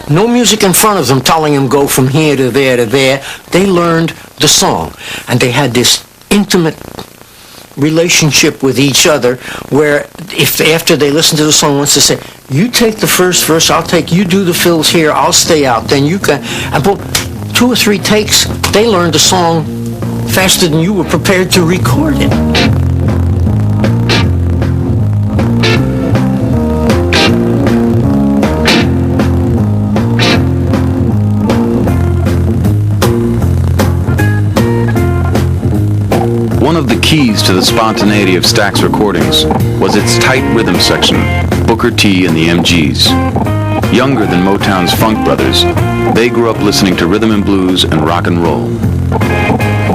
No music in front of them telling them go from here to there to there. They learned the song, and they had this intimate relationship with each other where if after they listened to the song once they say, you take the first verse, you do the fills here, I'll stay out, then you can, and 2 or 3 takes, they learned the song faster than you were prepared to record it. One of the keys to the spontaneity of Stax recordings was its tight rhythm section, Booker T and the MGs. Younger than Motown's Funk Brothers, they grew up listening to rhythm and blues and rock and roll.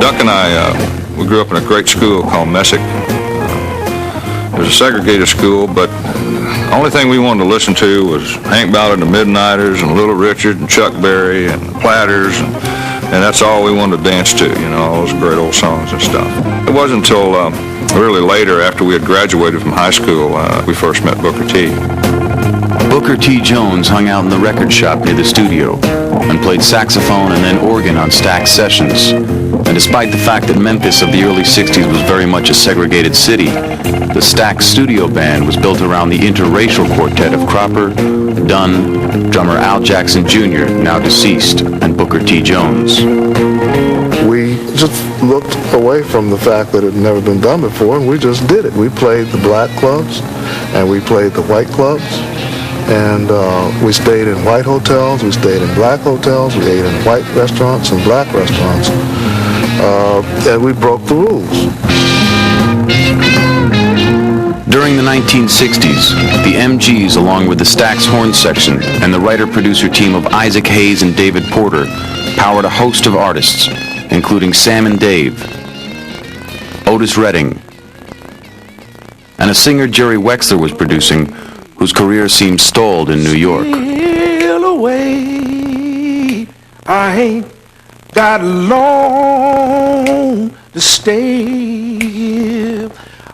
Duck and I, we grew up in a great school called Messick. It was a segregated school, but the only thing we wanted to listen to was Hank Ballard and the Midnighters and Little Richard and Chuck Berry and the Platters, and that's all we wanted to dance to, you know, all those great old songs and stuff. It wasn't until really later, after we had graduated from high school, we first met Booker T. Booker T. Jones hung out in the record shop near the studio and played saxophone and then organ on Stax sessions. And despite the fact that Memphis of the early 60s was very much a segregated city, the Stax studio band was built around the interracial quartet of Cropper, Dunn, drummer Al Jackson Jr., now deceased, and Booker T. Jones. We just looked away from the fact that it had never been done before, and we just did it. We played the black clubs, and we played the white clubs, and we stayed in white hotels, we stayed in black hotels, we ate in white restaurants and black restaurants, and we broke the rules. During the 1960s, the MGs, along with the Stax horn section and the writer-producer team of Isaac Hayes and David Porter, powered a host of artists, including Sam and Dave, Otis Redding, and a singer Jerry Wexler was producing, whose career seemed stalled in New York. Away, I ain't got long to stay.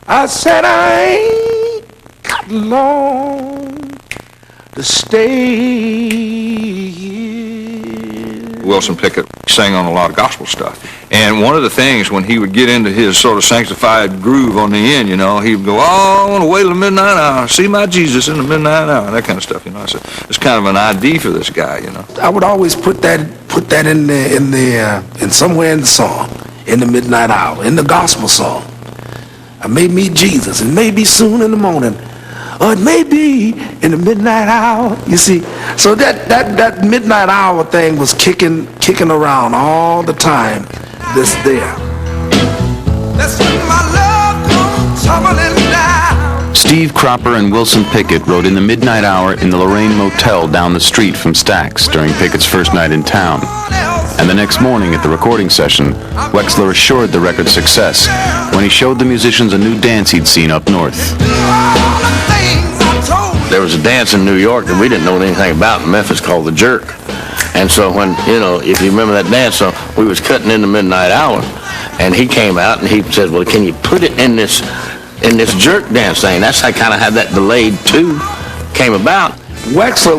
I said I ain't got long to stay. Wilson Pickett sang on a lot of gospel stuff. And one of the things, when he would get into his sort of sanctified groove on the end, you know, he would go, oh, I want to wait till the midnight hour, see my Jesus in the midnight hour, that kind of stuff, you know. So it's kind of an ID for this guy, you know. I would always put that in somewhere in the song, in the midnight hour, in the gospel song. I may meet Jesus, it may be soon in the morning, or it may be in the midnight hour. You see, so that midnight hour thing was kicking around all the time. This there. That's when my love comes tumbling down. Steve Cropper and Wilson Pickett wrote In the Midnight Hour in the Lorraine Motel down the street from Stax during Pickett's first night in town. And the next morning at the recording session, Wexler assured the record's success when he showed the musicians a new dance he'd seen up north. There was a dance in New York that we didn't know anything about in Memphis called the jerk. And so when, you know, if you remember that dance song, we was cutting in the midnight hour, and he came out and he said, well, can you put it in this jerk dance thing? That's how kind of how that delayed two came about. Wexler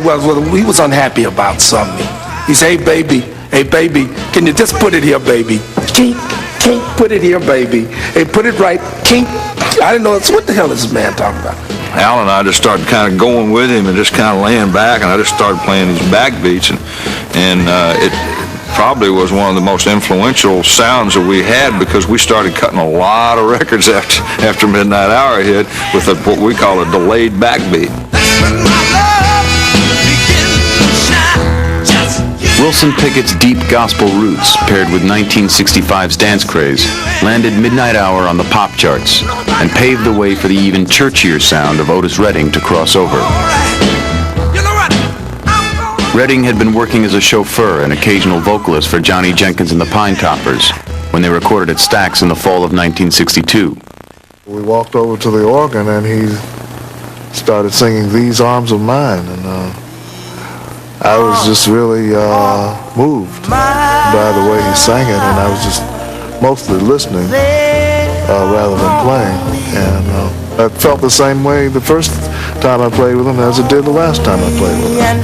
he was unhappy about something. He said, hey baby, can you just put it here, baby? Kink, put it here, baby. Hey, put it right, kink. I didn't know, what the hell is this man talking about? Al and I just started kind of going with him and just kind of laying back, and I just started playing these backbeats, and it probably was one of the most influential sounds that we had, because we started cutting a lot of records after Midnight Hour hit with what we call a delayed backbeat. Wilson Pickett's deep gospel roots, paired with 1965's dance craze, landed Midnight Hour on the pop charts and paved the way for the even churchier sound of Otis Redding to cross over. Redding had been working as a chauffeur and occasional vocalist for Johnny Jenkins and the Pine Toppers when they recorded at Stax in the fall of 1962. We walked over to the organ and he started singing These Arms of Mine, and I was just really moved by the way he sang it, and I was just mostly listening rather than playing. And I felt the same way the first time I played with him as it did the last time I played with him.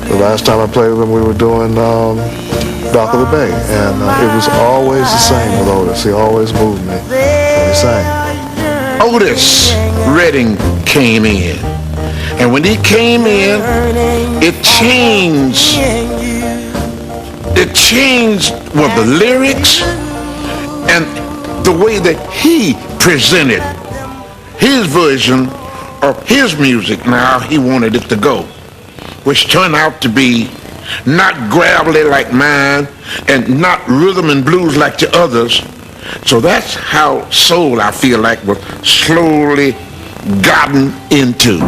The last time I played with him, we were doing Dock of the Bay, and it was always the same with Otis. He always moved me when he sang. Otis Redding came in. And when he came in, it changed the lyrics and the way that he presented his version of his music, now he wanted it to go, which turned out to be not gravelly like mine and not rhythm and blues like the others. So that's how soul, I feel like, was slowly gotten into.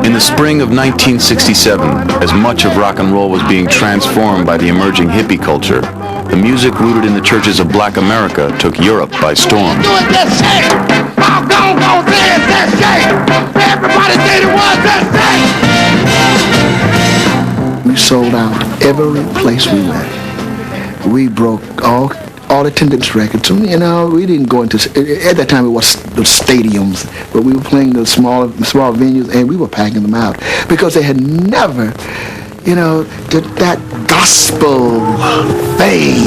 In the spring of 1967, as much of rock and roll was being transformed by the emerging hippie culture, the music rooted in the churches of Black America took Europe by storm. We sold out every place we went. We broke all attendance records. We didn't go into, at that time it was the stadiums, but we were playing the small venues, and we were packing them out because they had never, did that gospel thing.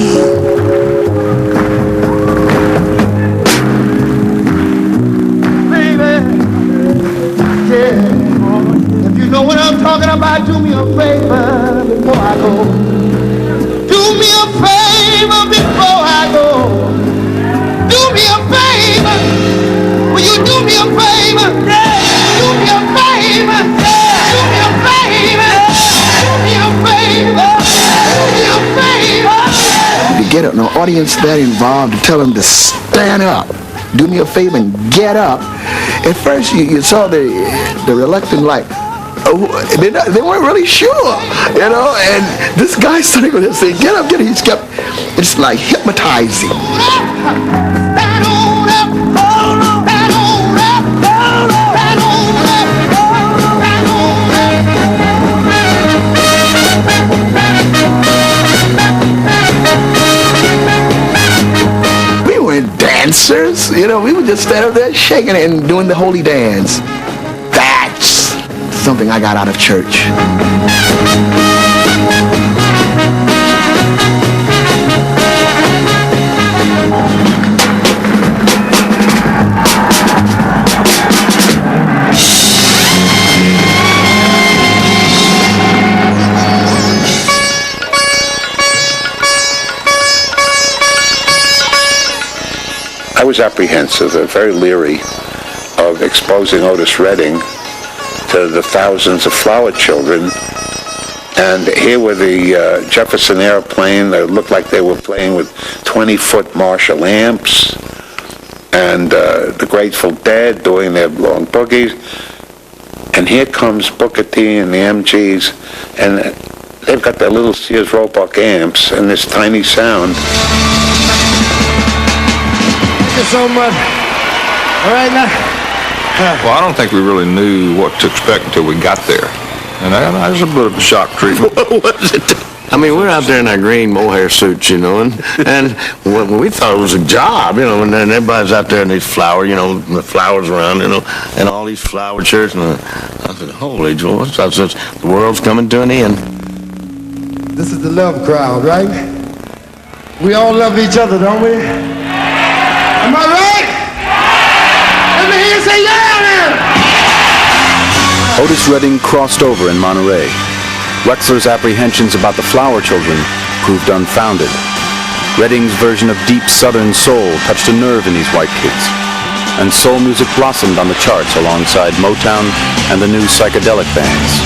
If you know what I'm talking about, do me a favor before I go. Do me a favor before I go. Do me a favor. Will you do me a favor? Do me a favor. Do me a favor. Do me a favor. Do me a favor. To get an audience that involved, to tell them to stand up, do me a favor and get up. At first you saw the reluctant, like, they weren't really sure, and this guy started with this thing, get up, he just kept, it's like hypnotizing. We weren't dancers, we would just stand up there shaking it and doing the holy dance. That's something I got out of church. I was apprehensive and very leery of exposing Otis Redding to the thousands of flower children. And here were the Jefferson Airplane that looked like they were playing with 20-foot Marshall amps, and the Grateful Dead doing their long boogies. And here comes Booker T and the MGs, and they've got their little Sears Roebuck amps and this tiny sound. Thank you so much. All right, now. Well, I don't think we really knew what to expect until we got there. And that was a bit of a shock treatment. What was it? I mean, we're out there in our green mohair suits, and we thought it was a job, and then everybody's out there in these flowers, the flowers around, and all these flower churches. And I said, holy George, I said, the world's coming to an end. This is the love crowd, right? We all love each other, don't we? Am I right? Let me hear you say yeah, man! Otis Redding crossed over in Monterey. Wexler's apprehensions about the flower children proved unfounded. Redding's version of deep Southern soul touched a nerve in these white kids, and soul music blossomed on the charts alongside Motown and the new psychedelic bands.